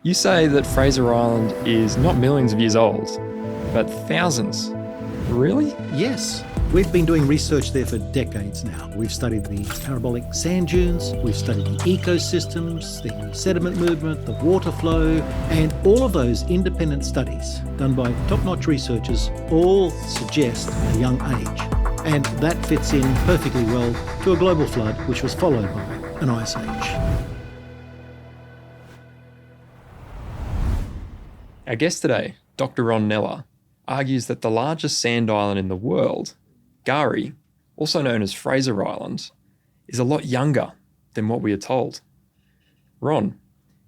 You say that Fraser Island is not millions of years old, but thousands. Really? Yes. We've been doing research there for decades now. We've studied the parabolic sand dunes, we've studied the ecosystems, the sediment movement, the water flow, and all of those independent studies done by top-notch researchers all suggest a young age. And that fits in perfectly well to a global flood which was followed by an ice age. Our guest today, Dr. Ron Neller, argues that the largest sand island in the world, Gari, also known as Fraser Island, is a lot younger than what we are told. Ron,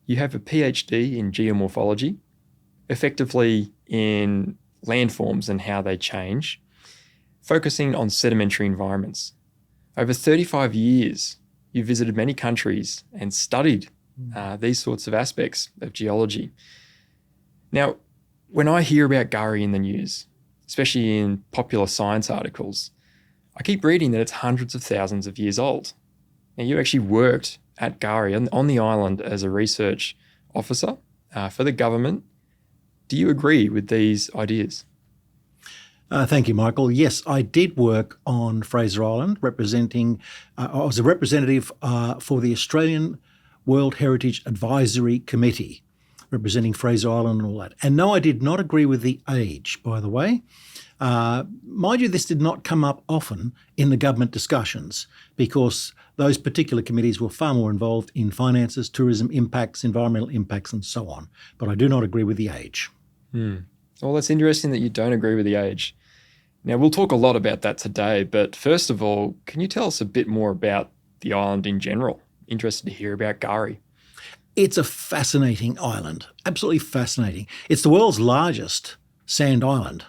you have a PhD in geomorphology, effectively in landforms and how they change, focusing on sedimentary environments. Over 35 years, you visited many countries and studied these sorts of aspects of geology. Now, when I hear about Gari in the news, especially in popular science articles, I keep reading that it's hundreds of thousands of years old. Now, you actually worked at Gari on the island as a research officer for the government. Do you agree with these ideas? Thank you, Michael. Yes, I did work on Fraser Island, I was a representative for the Australian World Heritage Advisory Committee, representing Fraser Island and all that. And no, I did not agree with the age, by the way. Mind you, this did not come up often in the government discussions because those particular committees were far more involved in finances, tourism impacts, environmental impacts, and so on. But I do not agree with the age. Well, that's interesting that you don't agree with the age. Now, we'll talk a lot about that today, but first of all, can you tell us a bit more about the island in general? Interested to hear about Gari. It's a fascinating island, absolutely fascinating. It's the world's largest sand island,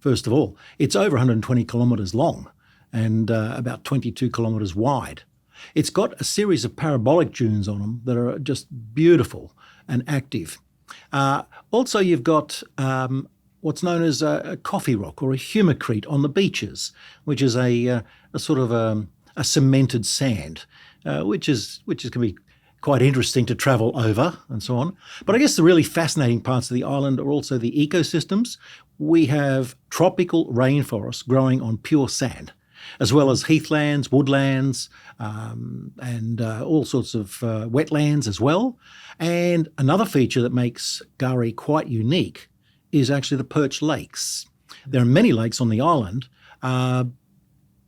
first of all. It's over 120 kilometres long and about 22 kilometres wide. It's got a series of parabolic dunes on them that are just beautiful and active. Also, you've got what's known as a coffee rock or a humocrete on the beaches, which is a sort of a cemented sand, which can be quite interesting to travel over and so on. But I guess the really fascinating parts of the island are also the ecosystems. We have tropical rainforests growing on pure sand, as well as heathlands, woodlands, and all sorts of wetlands as well. And another feature that makes Gari quite unique is actually the perched lakes. There are many lakes on the island,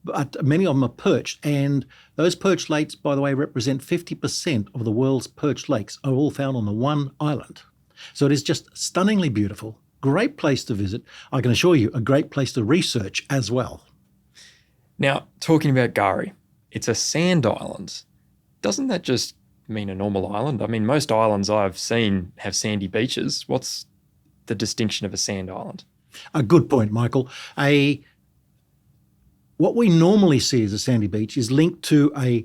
but many of them are perched, and those perched lakes, by the way, represent 50% of the world's perched lakes are all found on the one island. So it is just stunningly beautiful, great place to visit. I can assure you, a great place to research as well. Now, talking about Gari, it's a sand island. Doesn't that just mean a normal island? I mean, most islands I've seen have sandy beaches. What's the distinction of a sand island? A good point, Michael. What we normally see as a sandy beach is linked to a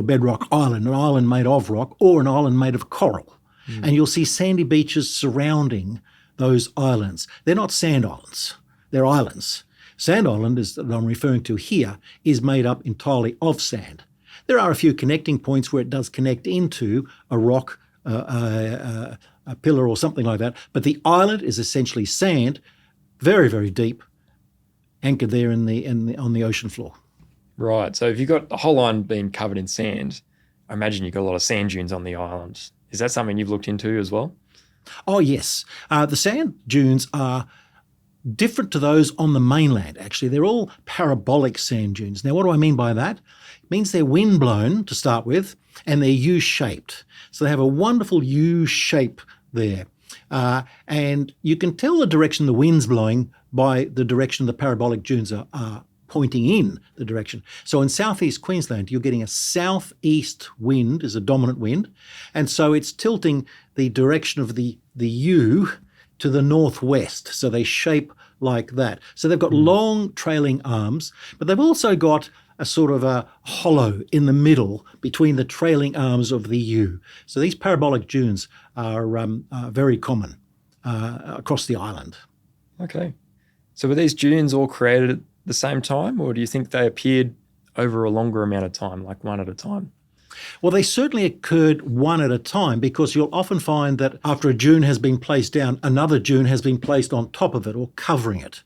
bedrock island, an island made of rock or an island made of coral. And you'll see sandy beaches surrounding those islands. They're not sand islands, they're islands. Sand island, that I'm referring to here, is made up entirely of sand. There are a few connecting points where it does connect into a rock, a pillar or something like that, but the island is essentially sand, very, very deep, anchored there on the ocean floor. Right. So if you've got the whole island being covered in sand, I imagine you've got a lot of sand dunes on the island. Is that something you've looked into as well? Oh, yes. The sand dunes are different to those on the mainland, actually. They're all parabolic sand dunes. Now, what do I mean by that? It means they're wind-blown to start with, and they're U-shaped. So they have a wonderful U shape there. And you can tell the direction the wind's blowing by the direction the parabolic dunes are pointing in the direction. So in southeast Queensland, you're getting a southeast wind is a dominant wind. And so it's tilting the direction of the U to the northwest. So they shape like that. So they've got long trailing arms, but they've also got a sort of a hollow in the middle between the trailing arms of the U. So these parabolic dunes are very common across the island. Okay. So were these dunes all created at the same time, or do you think they appeared over a longer amount of time, like one at a time? Well, they certainly occurred one at a time, because you'll often find that after a dune has been placed down, another dune has been placed on top of it or covering it.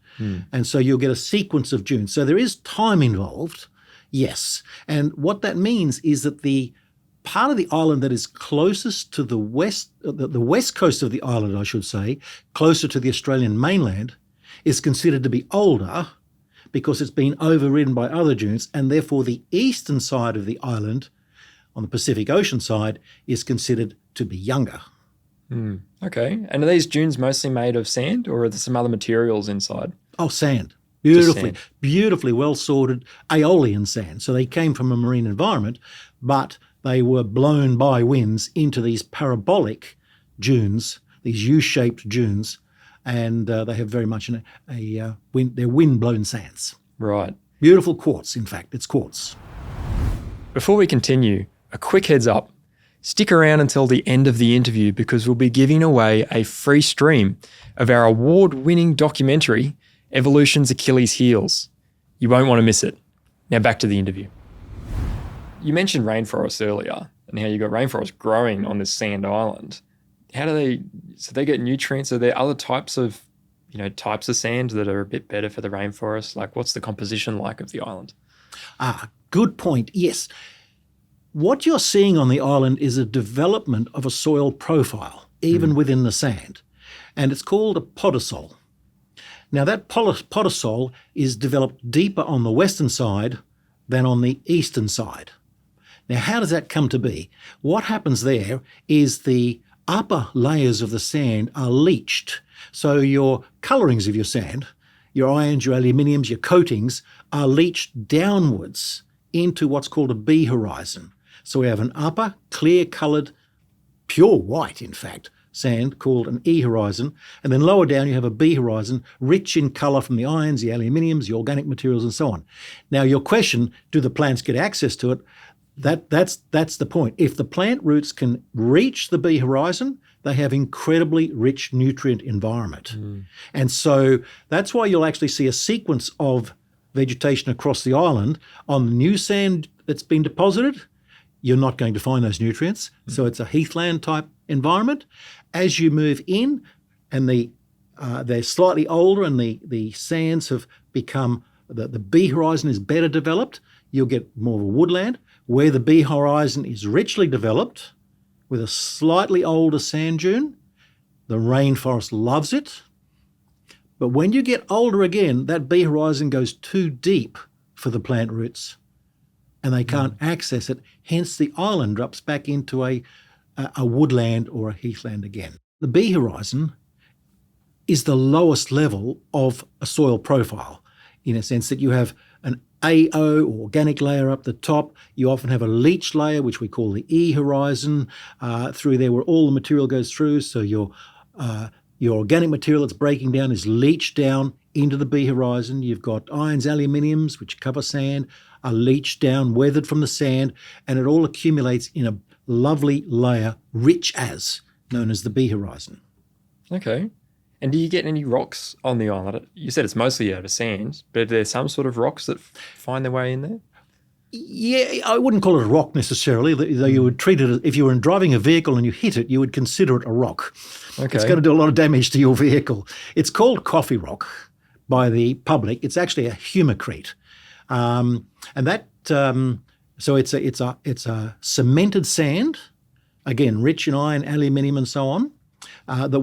And so you'll get a sequence of dunes. So there is time involved, yes. And what that means is that the part of the island that is closest to the west coast of the island, I should say, closer to the Australian mainland, is considered to be older because it's been overridden by other dunes, and therefore the eastern side of the island, on the Pacific Ocean side, is considered to be younger. Okay. And are these dunes mostly made of sand, or are there some other materials inside? Oh, sand. Sand. Beautifully well sorted Aeolian sand. So they came from a marine environment, but they were blown by winds into these parabolic dunes, these U-shaped dunes, and they have very much they're wind-blown sands. Right. Beautiful quartz, in fact. It's quartz. Before we continue, a quick heads up. Stick around until the end of the interview, because we'll be giving away a free stream of our award-winning documentary, Evolution's Achilles Heels. You won't want to miss it. Now back to the interview. You mentioned rainforests earlier and how you got rainforests growing on this sand island. How do they get nutrients? Are there other types of sand that are a bit better for the rainforest? Like, what's the composition like of the island? Good point. Yes. What you're seeing on the island is a development of a soil profile, even within the sand. And it's called a podosol. Now, that podosol is developed deeper on the western side than on the eastern side. Now, how does that come to be? What happens there is the upper layers of the sand are leached. So your colourings of your sand, your ions, your aluminiums, your coatings, are leached downwards into what's called a B horizon. So we have an upper, clear-coloured, pure white, in fact, sand called an E horizon, and then lower down you have a B horizon, rich in colour from the ions, the aluminiums, the organic materials, and so on. Now, your question, do the plants get access to it? That's the point. If the plant roots can reach the B horizon, they have incredibly rich nutrient environment. And so that's why you'll actually see a sequence of vegetation across the island. On the new sand that's been deposited, you're not going to find those nutrients. So it's a heathland type environment. As you move in and they're slightly older and the sands have become, the B horizon is better developed, you'll get more of a woodland. Where the B horizon is richly developed with a slightly older sand dune, the rainforest loves it. But when you get older again, that B horizon goes too deep for the plant roots and they can't access it. Hence, the island drops back into a woodland or a heathland again. The B horizon is the lowest level of a soil profile, in a sense that you have an AO, or organic layer, up the top. You often have a leach layer, which we call the E horizon, through there where all the material goes through. So your organic material that's breaking down is leached down into the B horizon. You've got ions, aluminiums, which cover sand, are leached down, weathered from the sand, and it all accumulates in a lovely layer, rich as, known as the B horizon. Okay. And do you get any rocks on the island? You said it's mostly out of sand, but are there some sort of rocks that find their way in there? Yeah, I wouldn't call it a rock necessarily, though you would treat it as, if you were driving a vehicle and you hit it, you would consider it a rock. Okay. It's going to do a lot of damage to your vehicle. It's called coffee rock by the public. It's actually a humocrete. So it's a cemented sand, again, rich in iron, aluminium, and so on. That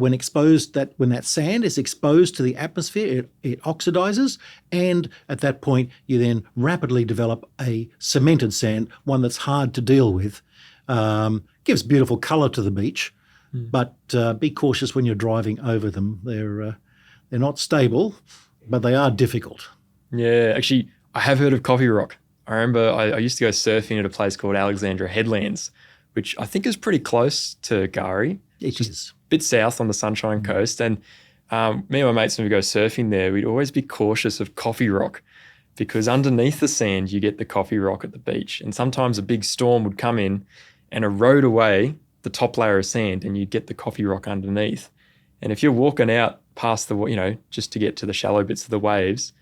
when that sand is exposed to the atmosphere, it oxidizes, and at that point you then rapidly develop a cemented sand, one that's hard to deal with. Gives beautiful color to the beach, but be cautious when you're driving over them. They're not stable, but they are difficult. Yeah, actually, I have heard of coffee rock. I remember I used to go surfing at a place called Alexandra Headlands, which I think is pretty close to Gari. It is. Bit south on the Sunshine Coast, and me and my mates, when we go surfing there, we'd always be cautious of coffee rock, because underneath the sand you get the coffee rock at the beach, and sometimes a big storm would come in and erode away the top layer of sand, and you'd get the coffee rock underneath. And if you're walking out past just to get to the shallow bits of the waves,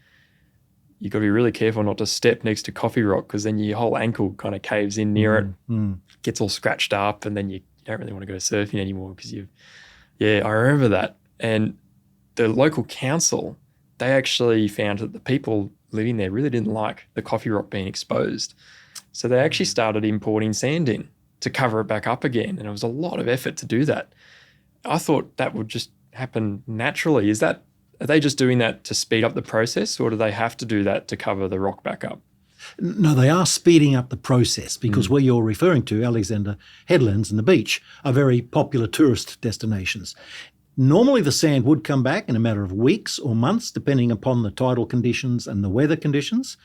you've got to be really careful not to step next to coffee rock, because then your whole ankle kind of caves in near it, gets all scratched up, and then you don't really want to go surfing anymore because I remember that. And the local council, they actually found that the people living there really didn't like the coffee rock being exposed. So they actually started importing sand in to cover it back up again. And it was a lot of effort to do that. I thought that would just happen naturally. Are they just doing that to speed up the process, or do they have to do that to cover the rock back up? No, they are speeding up the process because where you're referring to, Alexander Headlands and the beach, are very popular tourist destinations. Normally the sand would come back in a matter of weeks or months, depending upon the tidal conditions and the weather conditions.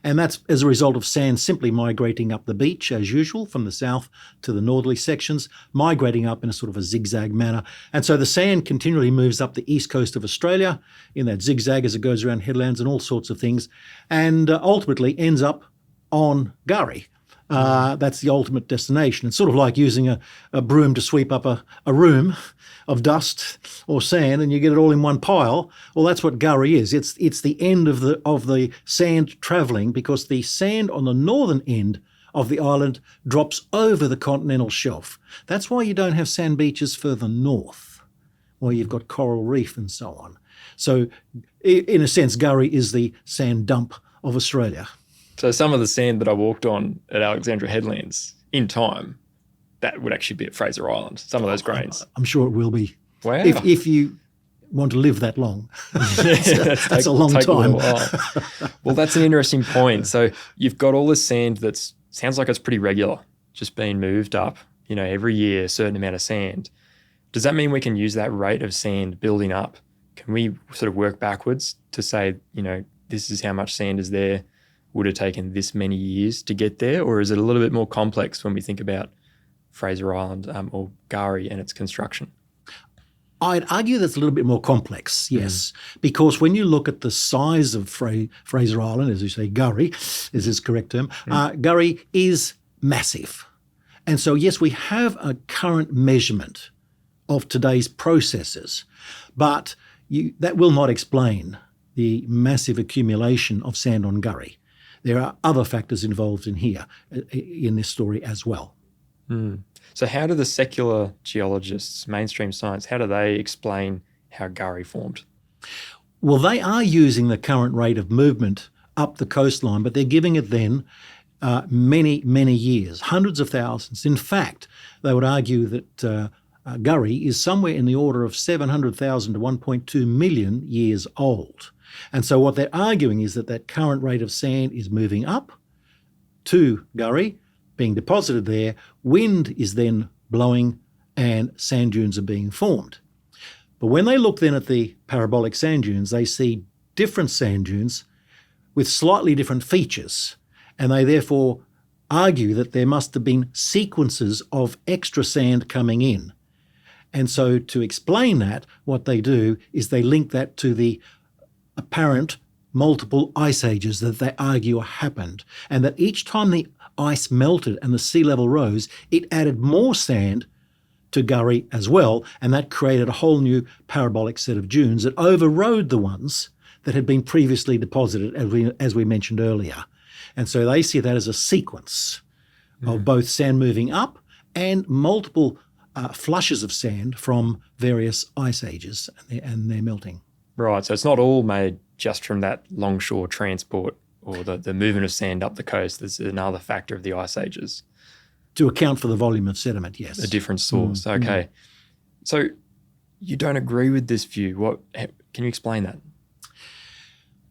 And that's as a result of sand simply migrating up the beach as usual from the south to the northerly sections, migrating up in a sort of a zigzag manner. And so the sand continually moves up the east coast of Australia in that zigzag as it goes around headlands and all sorts of things, and ultimately ends up on Gurry. That's the ultimate destination. It's sort of like using a broom to sweep up a room of dust or sand, and you get it all in one pile. Well, that's what Gurry is. It's the end of the sand travelling, because the sand on the northern end of the island drops over the continental shelf. That's why you don't have sand beaches further north, where you've got coral reef and so on. So, in a sense, Gurry is the sand dump of Australia. So some of the sand that I walked on at Alexandra Headlands in time, that would actually be at Fraser Island, some of those grains. I'm sure it will be. Wow. If you want to live that long. That's a long time. Well, that's an interesting point. So you've got all this sand that sounds like it's pretty regular, just being moved up, every year, a certain amount of sand. Does that mean we can use that rate of sand building up? Can we sort of work backwards to say, this is how much sand is there? Would have taken this many years to get there? Or is it a little bit more complex when we think about Fraser Island or Gurry and its construction? I'd argue that's a little bit more complex, yes, because when you look at the size of Fraser Island, as you say, Gurry is its correct term, Gurry is massive. And so, yes, we have a current measurement of today's processes, but that will not explain the massive accumulation of sand on Gurry. There are other factors involved in this story as well. So how do the secular geologists, mainstream science, how do they explain how Gurry formed? Well, they are using the current rate of movement up the coastline, but they're giving it then many, many years, hundreds of thousands. In fact, they would argue that Gurry is somewhere in the order of 700,000 to 1.2 million years old. And so what they're arguing is that current rate of sand is moving up to Gurry, being deposited there, wind is then blowing and sand dunes are being formed. But when they look then at the parabolic sand dunes, they see different sand dunes with slightly different features, and they therefore argue that there must have been sequences of extra sand coming in. And so to explain that, what they do is they link that to the apparent multiple ice ages that they argue happened, and that each time the ice melted and the sea level rose, it added more sand to Gurry as well, and that created a whole new parabolic set of dunes that overrode the ones that had been previously deposited, as we mentioned earlier. And so they see that as a sequence of both sand moving up and multiple flushes of sand from various ice ages and their melting. Right, so it's not all made just from that longshore transport or the movement of sand up the coast. There's another factor of the ice ages. To account for the volume of sediment, yes. A different source, okay. So you don't agree with this view. Can you explain that?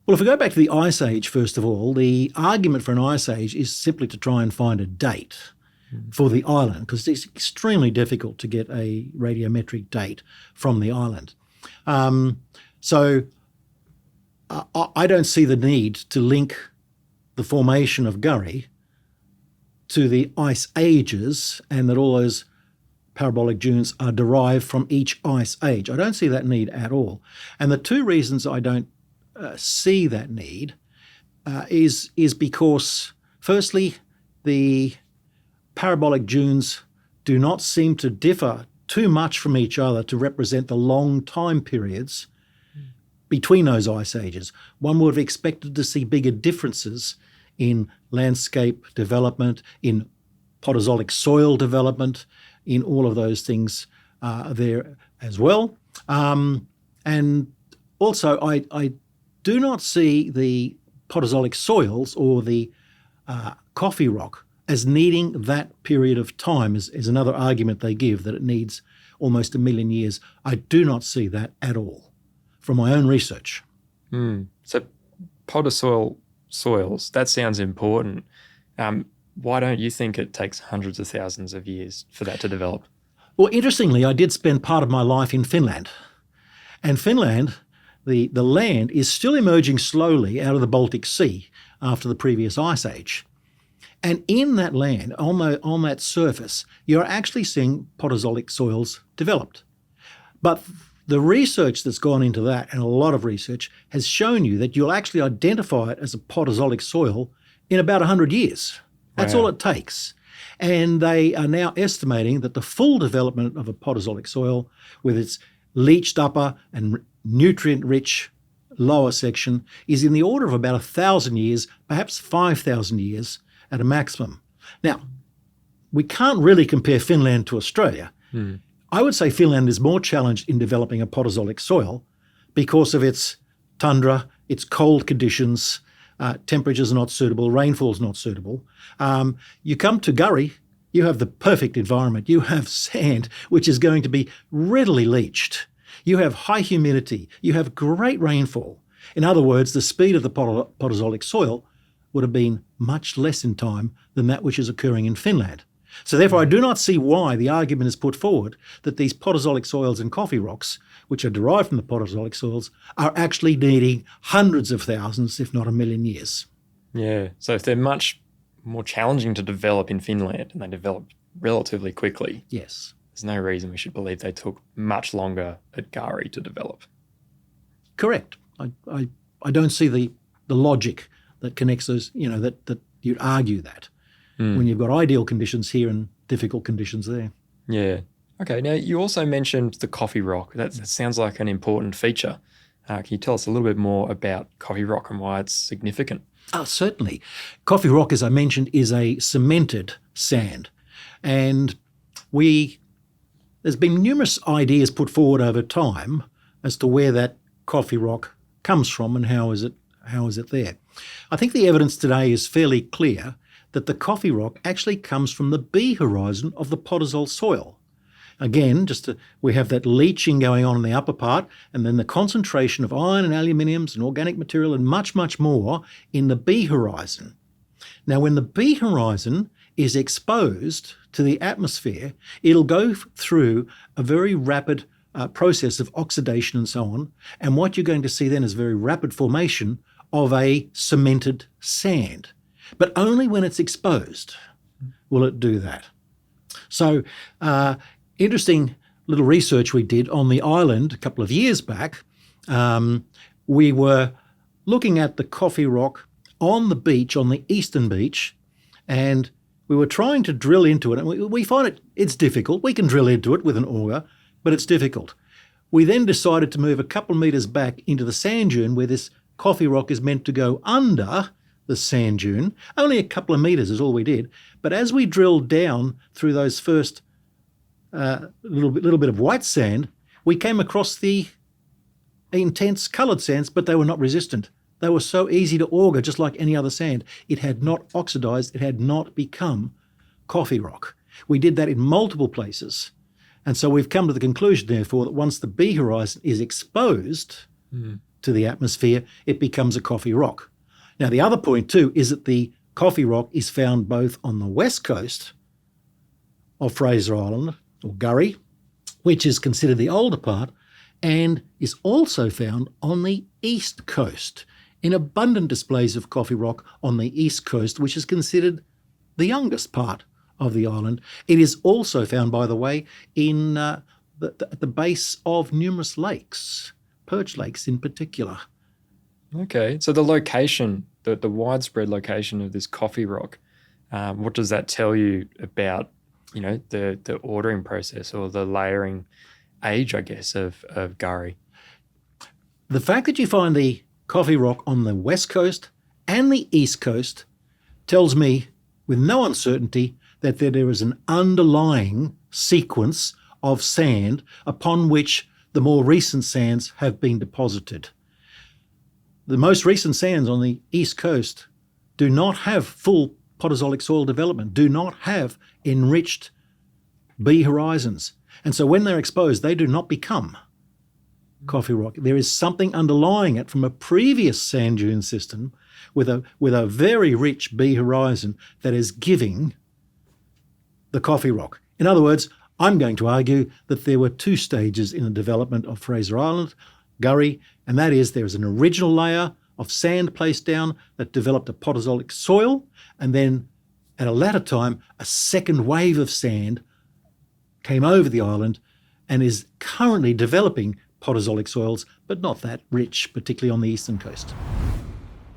Well, if we go back to the Ice Age, first of all, the argument for an Ice Age is simply to try and find a date for the island, because it's extremely difficult to get a radiometric date from the island. So I don't see the need to link the formation of Gurry to the ice ages and that all those parabolic dunes are derived from each ice age. I don't see that need at all. And the two reasons I don't see that need is because, firstly, the parabolic dunes do not seem to differ too much from each other to represent the long time periods between those ice ages, one would have expected to see bigger differences in landscape development, in Podozolic soil development, in all of those things there as well. And also, I do not see the Podozolic soils or the coffee rock as needing that period of time is another argument they give, that it needs almost 1 million years. I do not see that at all from my own research. So Podozolic soils, that sounds important. Why don't you think it takes hundreds of thousands of years for that to develop? Well, interestingly, I did spend part of my life in Finland. And Finland, the land is still emerging slowly out of the Baltic Sea after the previous ice age. And in that land, on that surface, you're actually seeing Podozolic soils developed. But the research that's gone into that, and a lot of research, has shown you that you'll actually identify it as a Podozolic soil in about 100 years. That's all it takes. And they are now estimating that the full development of a Podozolic soil, with its leached upper and nutrient-rich lower section, is in the order of about 1,000 years, perhaps 5,000 years at a maximum. Now, we can't really compare Finland to Australia. I would say Finland is more challenged in developing a Podozolic soil because of its tundra, its cold conditions, temperatures are not suitable, rainfall is not suitable. You come to Gurry, you have the perfect environment. You have sand, which is going to be readily leached. You have high humidity. You have great rainfall. In other words, the speed of the Podozolic soil would have been much less in time than that which is occurring in Finland. So therefore, I do not see why the argument is put forward that these Podozolic soils and coffee rocks, which are derived from the Podozolic soils, are actually needing hundreds of thousands, if not 1 million years. Yeah. So if they're much more challenging to develop in Finland and they developed relatively quickly, yes, there's no reason we should believe they took much longer at Gari to develop. Correct. I don't see the logic that connects those, that you'd argue that when you've got ideal conditions here and difficult conditions there. Yeah. Okay. Now, you also mentioned the coffee rock. That sounds like an important feature. Can you tell us a little bit more about coffee rock and why it's significant? Certainly. Coffee rock, as I mentioned, is a cemented sand. And there's been numerous ideas put forward over time as to where that coffee rock comes from and how is it there. I think the evidence today is fairly clear that the coffee rock actually comes from the B horizon of the Podozol soil. Again, we have that leaching going on in the upper part, and then the concentration of iron and aluminiums and organic material and much, much more in the B horizon. Now, when the B horizon is exposed to the atmosphere, it'll go through a very rapid process of oxidation and so on, and what you're going to see then is very rapid formation of a cemented sand. But only when it's exposed will it do that. So, interesting little research we did on the island a couple of years back. We were looking at the coffee rock on the beach, on the eastern beach, and we were trying to drill into it. And we find it's difficult. We can drill into it with an auger, but it's difficult. We then decided to move a couple of metres back into the sand dune where this coffee rock is meant to go under the sand dune. Only a couple of metres is all we did. But as we drilled down through those first little bit of white sand, we came across the intense coloured sands, but they were not resistant. They were so easy to auger, just like any other sand. It had not oxidised. It had not become coffee rock. We did that in multiple places. And so we've come to the conclusion, therefore, that once the B horizon is exposed to the atmosphere, it becomes a coffee rock. Now, the other point, too, is that the coffee rock is found both on the west coast of Fraser Island, or Gurry, which is considered the older part, and is also found on the east coast, in abundant displays of coffee rock on the east coast, which is considered the youngest part of the island. It is also found, by the way, in at the base of numerous lakes, Perched lakes in particular. Okay, so the location, the widespread location of this coffee rock, what does that tell you about, the ordering process or the layering age, I guess, of Gari? The fact that you find the coffee rock on the west coast and the east coast tells me with no uncertainty that there is an underlying sequence of sand upon which the more recent sands have been deposited. The most recent sands on the east coast do not have full Podozolic soil development, do not have enriched B horizons. And so when they're exposed, they do not become coffee rock. There is something underlying it from a previous sand dune system with a very rich B horizon that is giving the coffee rock. In other words, I'm going to argue that there were two stages in the development of Fraser Island, Gurry, and that is there was an original layer of sand placed down that developed a Podozolic soil, and then at a latter time, a second wave of sand came over the island and is currently developing Podozolic soils, but not that rich, particularly on the eastern coast.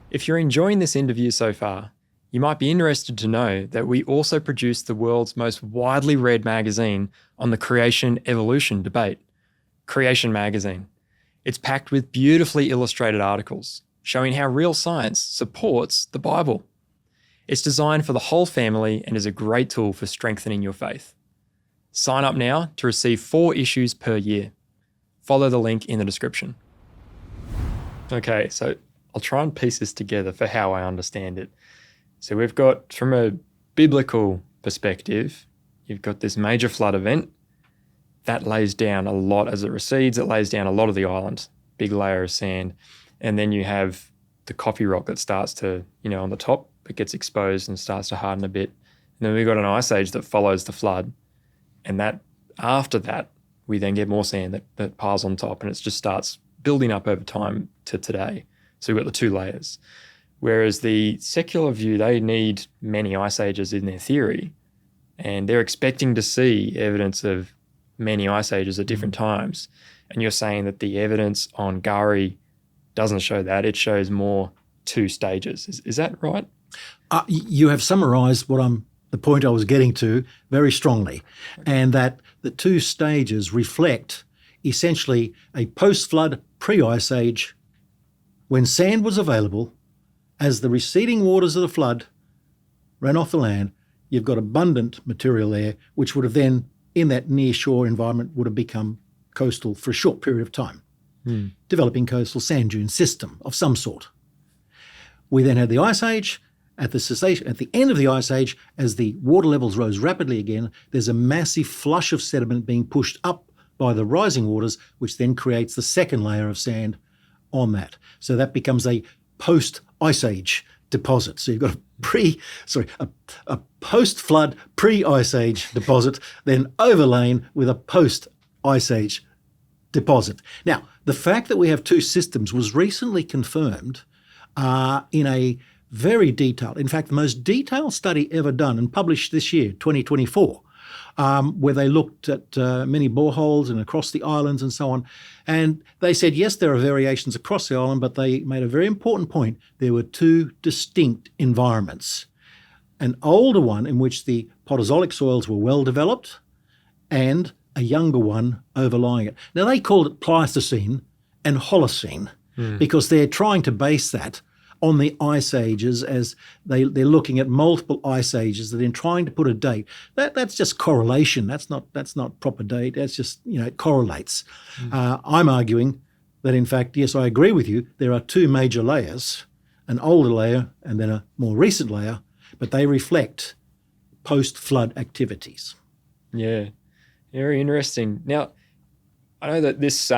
If you're enjoying this interview so far, you might be interested to know that we also produce the world's most widely read magazine on the creation-evolution debate, Creation Magazine. It's packed with beautifully illustrated articles showing how real science supports the Bible. It's designed for the whole family and is a great tool for strengthening your faith. Sign up now to receive 4 issues per year. Follow the link in the description. Okay, so I'll try and piece this together for how I understand it. So we've got, from a biblical perspective, you've got this major flood event that lays down a lot as it recedes. It lays down a lot of the island, big layer of sand. And then you have the coffee rock that starts to, on the top, it gets exposed and starts to harden a bit. And then we've got an ice age that follows the flood. And that after that, we then get more sand that piles on top, and it just starts building up over time to today. So we've got the 2 layers. Whereas the secular view, they need many ice ages in their theory, and they're expecting to see evidence of many ice ages at different times. And you're saying that the evidence on Gurry doesn't show that. It shows more 2 stages. Is that right? You have summarised the point I was getting to very strongly, and that the 2 stages reflect essentially a post-flood pre-ice age when sand was available. As the receding waters of the flood ran off the land, you've got abundant material there, which would have then, in that near-shore environment, would have become coastal for a short period of time, developing coastal sand dune system of some sort. We then had the ice age. At the end of the ice age, as the water levels rose rapidly again, there's a massive flush of sediment being pushed up by the rising waters, which then creates the second layer of sand on that. So that becomes a post-ice age deposit. So you've got a post-flood, pre-ice age deposit, then overlain with a post-ice age deposit. Now, the fact that we have 2 systems was recently confirmed in a very detailed, in fact, the most detailed study ever done and published this year, 2024, where they looked at many boreholes and across the islands and so on. And they said, yes, there are variations across the island, but they made a very important point. There were 2 distinct environments. An older one in which the Podozolic soils were well developed, and a younger one overlying it. Now, they called it Pleistocene and Holocene because they're trying to base that on the ice ages, as they're looking at multiple ice ages and then trying to put a date. That's just correlation. That's not proper date. That's just, it correlates. I'm arguing that, in fact, yes, I agree with you. There are 2 major layers, an older layer and then a more recent layer, but they reflect post-flood activities. Yeah, very interesting. Now, I know that this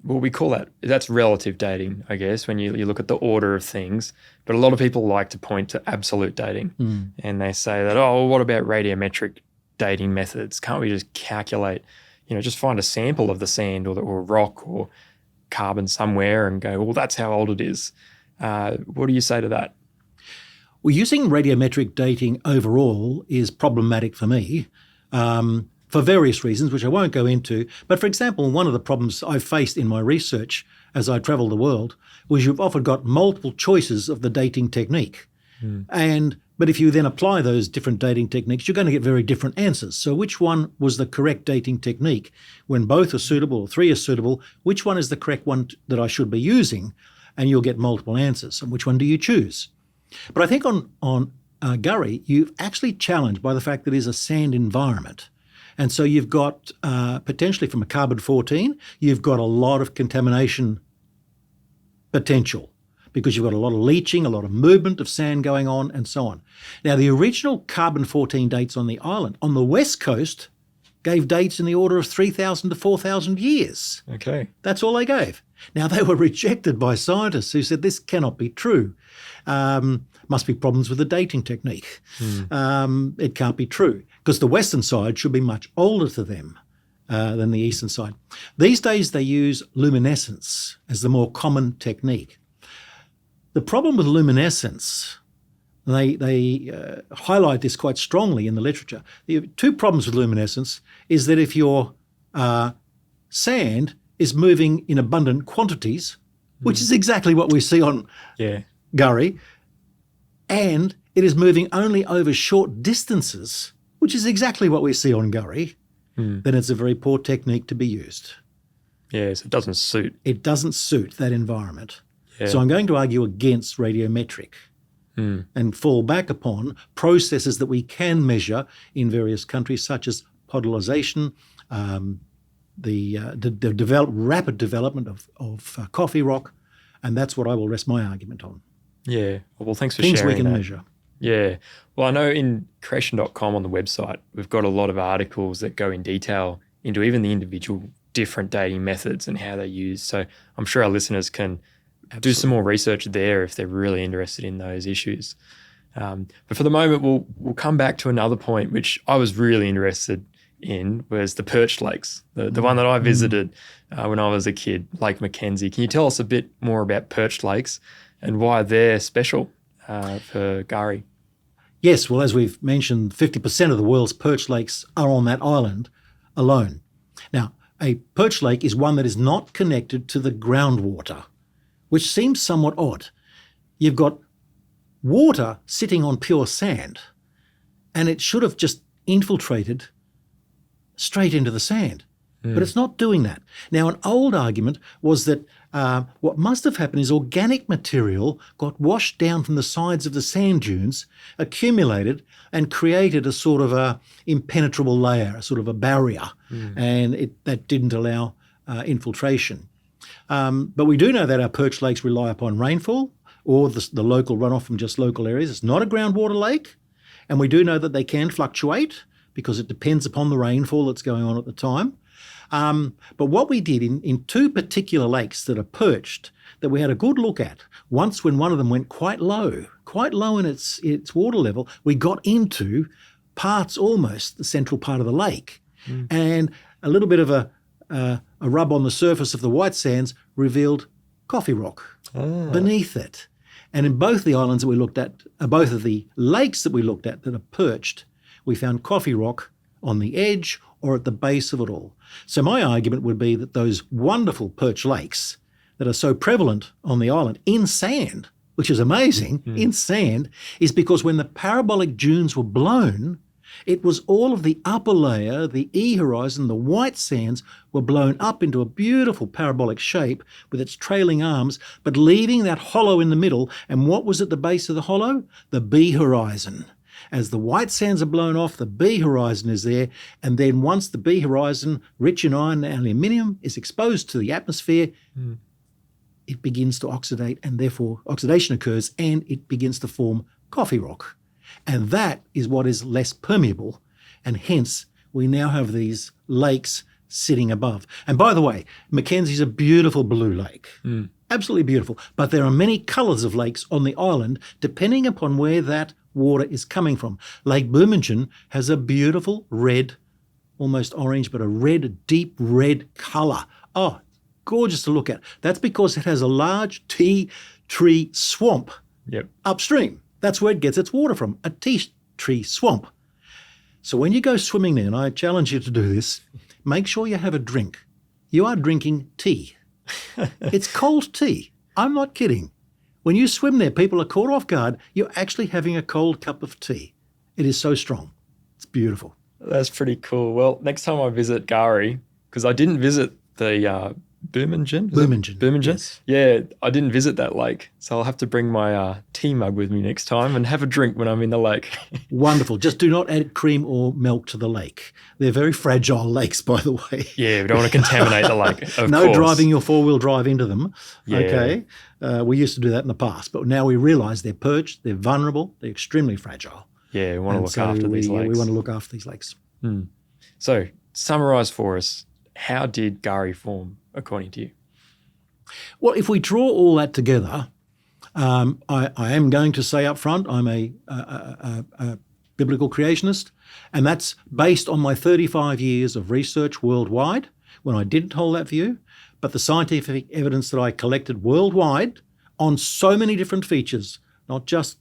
we call that's relative dating, I guess, when you look at the order of things. But a lot of people like to point to absolute dating. And they say that, what about radiometric dating methods? Can't we just calculate, just find a sample of the sand or rock or carbon somewhere and go, well, that's how old it is. What do you say to that? Well, using radiometric dating overall is problematic for me. For various reasons, which I won't go into. But for example, one of the problems I've faced in my research as I travel the world was you've often got multiple choices of the dating technique. And But if you then apply those different dating techniques, you're going to get very different answers. So which one was the correct dating technique? When both are suitable or three are suitable, which one is the correct one that I should be using? And you'll get multiple answers. And which one do you choose? But I think on Gurry, you're actually challenged by the fact that it is a sand environment. And so you've got, potentially from a carbon-14, you've got a lot of contamination potential, because you've got a lot of leaching, a lot of movement of sand going on, and so on. Now, the original carbon-14 dates on the island, on the west coast, gave dates in the order of 3,000 to 4,000 years. Okay. That's all they gave. Now, they were rejected by scientists who said this cannot be true. Must be problems with the dating technique. It can't be true, because the western side should be much older to them than the eastern side. These days, they use luminescence as the more common technique. The problem with luminescence, they highlight this quite strongly in the literature. The two problems with luminescence is that if your sand is moving in abundant quantities, which is exactly what we see on Gurry, and it is moving only over short distances, which is exactly what we see on Gurry, then it's a very poor technique to be used. Yes, it doesn't suit. It doesn't suit that environment. Yeah. So I'm going to argue against radiometric and fall back upon processes that we can measure in various countries, such as podolization, the rapid development of coffee rock, and that's what I will rest my argument on. Yeah. Well, thanks for Things sharing we can that. measure. Yeah. Well, I know in creation.com on the website, we've got a lot of articles that go in detail into even the individual different dating methods and how they're used. So I'm sure our listeners can do some more research there if they're really interested in those issues. But for the moment, we'll come back to another point, which I was really interested in, was the Perched lakes, the one that I visited when I was a kid, Lake Mackenzie. Can you tell us a bit more about Perched lakes and why they're special for Gurry? Yes, well, as we've mentioned, 50% of the world's perched lakes are on that island alone. Now, a perched lake is one that is not connected to the groundwater, which seems somewhat odd. You've got water sitting on pure sand, and it should have just infiltrated straight into the sand. But it's not doing that. Now, an old argument was that what must have happened is organic material got washed down from the sides of the sand dunes, accumulated, and created a sort of a impenetrable layer, a sort of a barrier, and that didn't allow infiltration. But we do know that our perched lakes rely upon rainfall or the local runoff from just local areas. It's not a groundwater lake, and we do know that they can fluctuate because it depends upon the rainfall that's going on at the time. But what we did in two particular lakes that are perched, that we had a good look at, once when one of them went quite low in its water level, we got into parts almost the central part of the lake. And a little bit of a rub on the surface of the white sands revealed coffee rock beneath it. And in both the islands that we looked at, both of the lakes that we looked at that are perched, we found coffee rock on the edge or at the base of it all. So my argument would be that those wonderful perched lakes that are so prevalent on the island in sand, which is amazing, in sand, is because when the parabolic dunes were blown, it was all of the upper layer, the E horizon, the white sands were blown up into a beautiful parabolic shape with its trailing arms, but leaving that hollow in the middle. And what was at the base of the hollow? The B horizon. As the white sands are blown off, the B horizon is there, and then once the B horizon, rich in iron and aluminium, is exposed to the atmosphere, it begins to oxidate, and therefore oxidation occurs, and it begins to form coffee rock. And that is what is less permeable, and hence we now have these lakes sitting above. And by the way, Mackenzie's a beautiful blue lake, absolutely beautiful, but there are many colours of lakes on the island depending upon where that water is coming from. Lake Boomingen has a beautiful red, almost orange, but a red, deep red colour. Oh, gorgeous to look at. That's because it has a large tea tree swamp upstream. That's where it gets its water from, a tea tree swamp. So when you go swimming there, and I challenge you to do this, make sure you have a drink. You are drinking tea. It's cold tea. I'm not kidding. When you swim there, people are caught off guard. You're actually having a cold cup of tea. It is so strong. It's beautiful. That's pretty cool. Well, next time I visit Gari, because I didn't visit the Birmingham. Birmingham. Yes. Yeah, I didn't visit that lake. So I'll have to bring my tea mug with me next time and have a drink when I'm in the lake. Wonderful. Just do not add cream or milk to the lake. They're very fragile lakes, by the way. Yeah, we don't want to contaminate the lake, of No course. driving your four-wheel drive into them. Yeah. Okay. We used to do that in the past, but now we realise they're perched, they're vulnerable, they're extremely fragile. Yeah, we want to look after these lakes. We want to look after these lakes. So, summarise for us, how did Gari form, according to you? Well, if we draw all that together, I am going to say up front, I'm a biblical creationist, and that's based on my 35 years of research worldwide, when I didn't hold that view, but the scientific evidence that I collected worldwide on so many different features, not just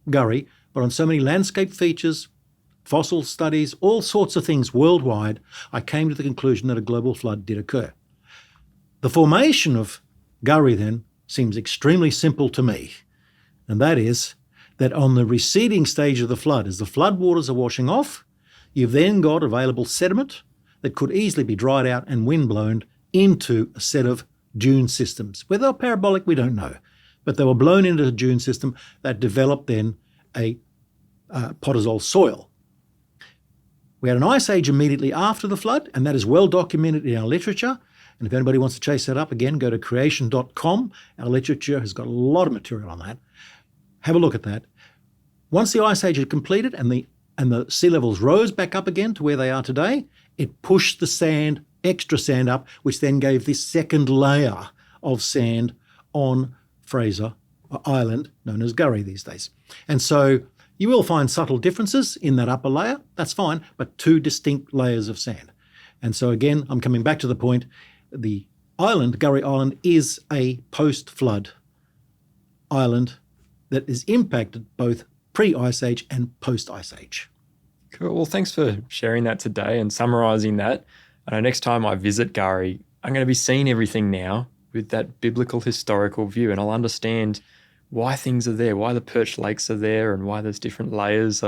Gari, but on so many landscape features, fossil studies, all sorts of things worldwide, I came to the conclusion that a global flood did occur. The formation of Gari then seems extremely simple to me, and that is that on the receding stage of the flood, as the flood waters are washing off, you've then got available sediment that could easily be dried out and windblown into a set of dune systems. Whether they're parabolic, we don't know, but they were blown into a dune system that developed then a Podozolic soil. We had an ice age immediately after the flood, and that is well documented in our literature. And if anybody wants to chase that up, again, go to creation.com. Our literature has got a lot of material on that. Have a look at that. Once the ice age had completed and the sea levels rose back up again to where they are today, it pushed the sand, extra sand up, which then gave this second layer of sand on Fraser Island, known as Gari these days. And so you will find subtle differences in that upper layer, that's fine, but two distinct layers of sand. And so again, I'm coming back to the point, the island, Gari Island, is a post-flood island that is impacted both pre-ice age and post-ice age. Cool. Well, thanks for sharing that today and summarising that. I know next time I visit Gari, I'm going to be seeing everything now with that biblical historical view, and I'll understand why things are there, why the perched lakes are there, and why there's different layers.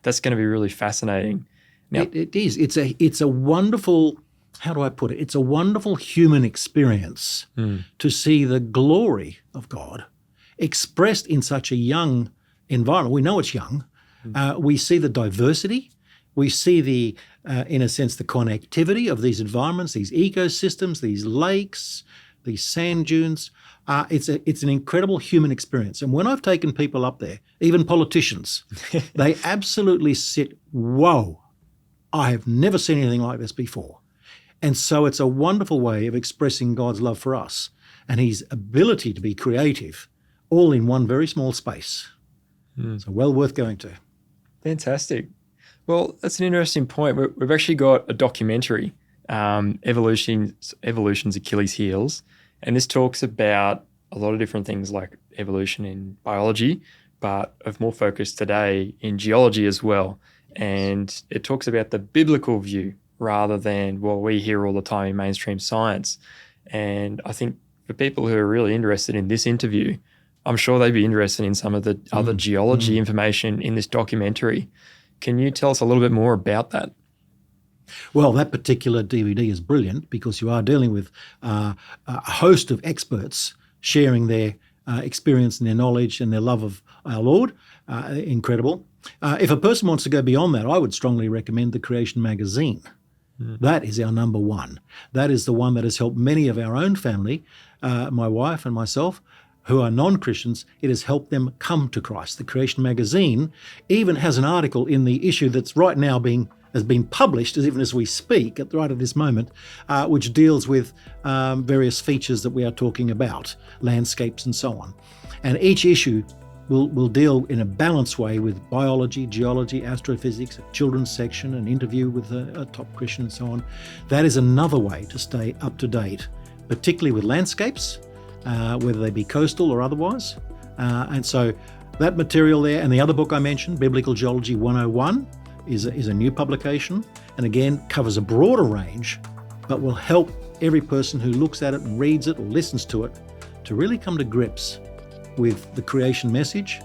That's going to be really fascinating. Now, it is. It's a wonderful, how do I put it? It's a wonderful human experience to see the glory of God expressed in such a young environment. We know it's young. We see the diversity. We see the, in a sense, the connectivity of these environments, these ecosystems, these lakes, these sand dunes. It's an incredible human experience. And when I've taken people up there, even politicians, they absolutely sit, whoa, I have never seen anything like this before. And so it's a wonderful way of expressing God's love for us and his ability to be creative, all in one very small space. So well worth going to. Fantastic. Well, that's an interesting point. We've actually got a documentary, Evolution's Achilles Heels, and this talks about a lot of different things like evolution in biology, but of more focus today in geology as well. And it talks about the biblical view rather than what we hear all the time in mainstream science. And I think for people who are really interested in this interview, I'm sure they'd be interested in some of the other geology information in this documentary. Can you tell us a little bit more about that? Well, that particular DVD is brilliant because you are dealing with a host of experts sharing their experience and their knowledge and their love of our Lord. Incredible. If a person wants to go beyond that, I would strongly recommend the Creation magazine. That is our number one. That is the one that has helped many of our own family, my wife and myself, who are non-Christians. It has helped them come to Christ. The Creation magazine even has an article in the issue that's right now has been published, even as we speak, right at this moment, which deals with various features that we are talking about, landscapes and so on. And each issue will deal in a balanced way with biology, geology, astrophysics, a children's section, an interview with a top Christian and so on. That is another way to stay up to date, particularly with landscapes, whether they be coastal or otherwise. And so that material there, and the other book I mentioned, Biblical Geology 101, is a new publication, and again covers a broader range, but will help every person who looks at it and reads it or listens to it to really come to grips with the creation message,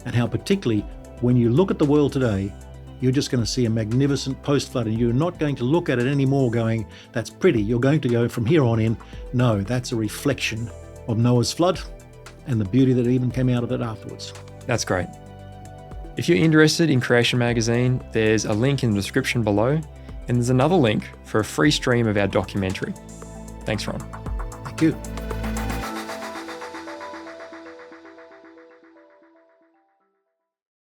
and how particularly when you look at the world today, you're just going to see a magnificent post-flood, and you're not going to look at it anymore going, that's pretty. You're going to go from here on in, no, that's a reflection of Noah's flood and the beauty that even came out of it afterwards. That's great. If you're interested in Creation Magazine, there's a link in the description below, and there's another link for a free stream of our documentary. Thanks, Ron. Thank you.